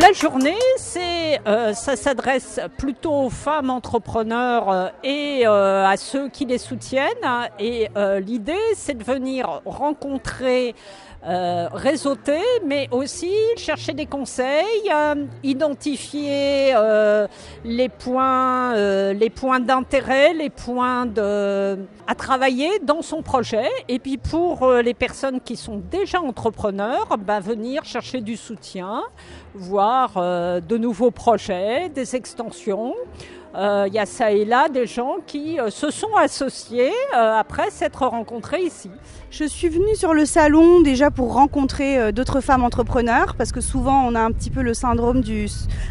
La journée, ça s'adresse plutôt aux femmes entrepreneurs et à ceux qui les soutiennent. Et l'idée, c'est de venir rencontrer, réseauter, mais aussi chercher des conseils, identifier les points d'intérêt, les points à travailler dans son projet. Et puis pour les personnes qui sont déjà entrepreneurs, venir chercher du soutien, voir de nouveaux projets, des extensions. Il y a ça et là des gens qui se sont associés après s'être rencontrés ici. Je suis venue sur le salon déjà pour rencontrer d'autres femmes entrepreneurs parce que souvent on a un petit peu le syndrome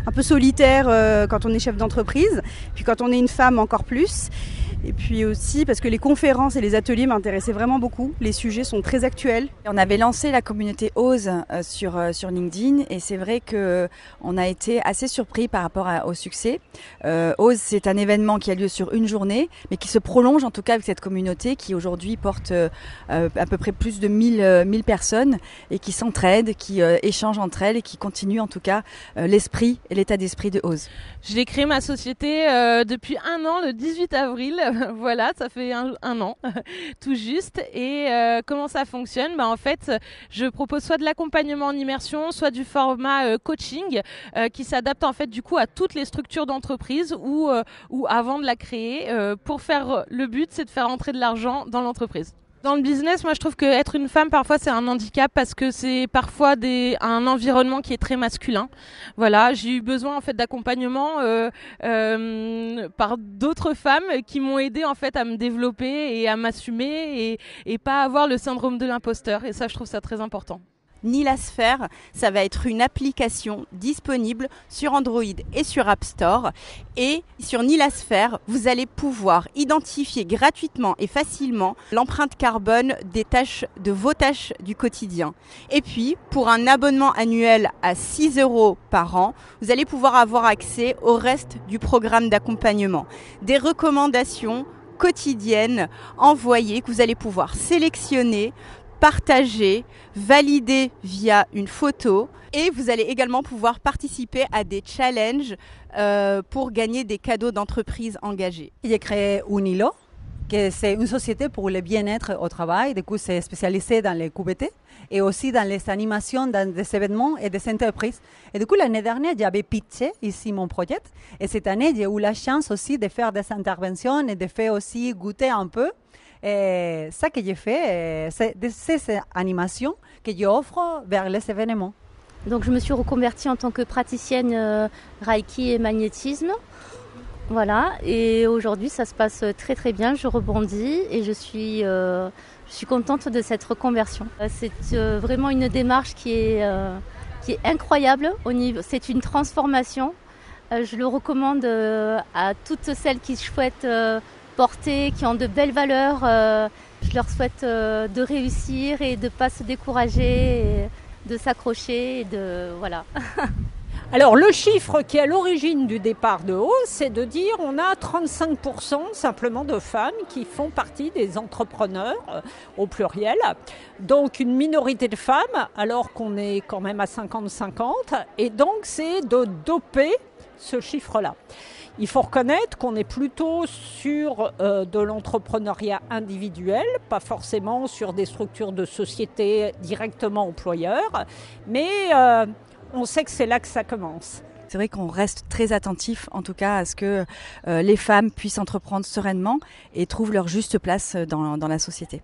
un peu solitaire quand on est chef d'entreprise, puis quand on est une femme encore plus. Et puis aussi parce que les conférences et les ateliers m'intéressaient vraiment beaucoup. Les sujets sont très actuels. On avait lancé la communauté Ose sur LinkedIn et c'est vrai qu'on a été assez surpris par rapport au succès. Ose, c'est un événement qui a lieu sur une journée, mais qui se prolonge en tout cas avec cette communauté qui aujourd'hui porte à peu près plus de 1000 personnes et qui s'entraident, qui échangent entre elles et qui continuent en tout cas l'esprit et l'état d'esprit de Ose. J'ai créé ma société depuis un an, le 18 avril. Voilà, ça fait un an, tout juste. Et comment ça fonctionne ? En fait, je propose soit de l'accompagnement en immersion, soit du format coaching qui s'adapte en fait du coup à toutes les structures d'entreprise ou avant de la créer. Le but, c'est de faire entrer de l'argent dans l'entreprise. Dans le business, moi je trouve qu'être une femme parfois c'est un handicap parce que c'est parfois un environnement qui est très masculin. Voilà, j'ai eu besoin en fait d'accompagnement par d'autres femmes qui m'ont aidé en fait à me développer et à m'assumer et pas avoir le syndrome de l'imposteur. Et ça, je trouve ça très important. Nilasphère, ça va être une application disponible sur Android et sur App Store. Et sur Nilasphère, vous allez pouvoir identifier gratuitement et facilement l'empreinte carbone de vos tâches du quotidien. Et puis, pour un abonnement annuel à 6 € par an, vous allez pouvoir avoir accès au reste du programme d'accompagnement. Des recommandations quotidiennes envoyées que vous allez pouvoir sélectionner, partager, valider via une photo et vous allez également pouvoir participer à des challenges pour gagner des cadeaux d'entreprise engagés. J'ai créé Unilo, que c'est une société pour le bien-être au travail. Du coup, c'est spécialisé dans les QVT et aussi dans les animations dans des événements et des entreprises. Et du coup, l'année dernière, j'avais pitché ici mon projet. Et cette année, j'ai eu la chance aussi de faire des interventions et de faire aussi goûter un peu. Et ça que j'ai fait, c'est ces animations que j'offre vers les événements. Donc je me suis reconvertie en tant que praticienne Reiki et magnétisme. Voilà, et aujourd'hui ça se passe très très bien, je rebondis et je suis contente de cette reconversion. C'est vraiment une démarche qui est incroyable. C'est une transformation. Je le recommande à toutes celles qui souhaitent porter, qui ont de belles valeurs. Je leur souhaite de réussir et de ne pas se décourager, et de s'accrocher. Voilà. Alors le chiffre qui est à l'origine du départ de Ose, c'est de dire on a 35% simplement de femmes qui font partie des entrepreneurs au pluriel. Donc une minorité de femmes alors qu'on est quand même à 50-50. Et donc c'est de doper ce chiffre-là. Il faut reconnaître qu'on est plutôt sur de l'entrepreneuriat individuel, pas forcément sur des structures de société directement employeurs, mais on sait que c'est là que ça commence. C'est vrai qu'on reste très attentif en tout cas à ce que les femmes puissent entreprendre sereinement et trouvent leur juste place dans la société.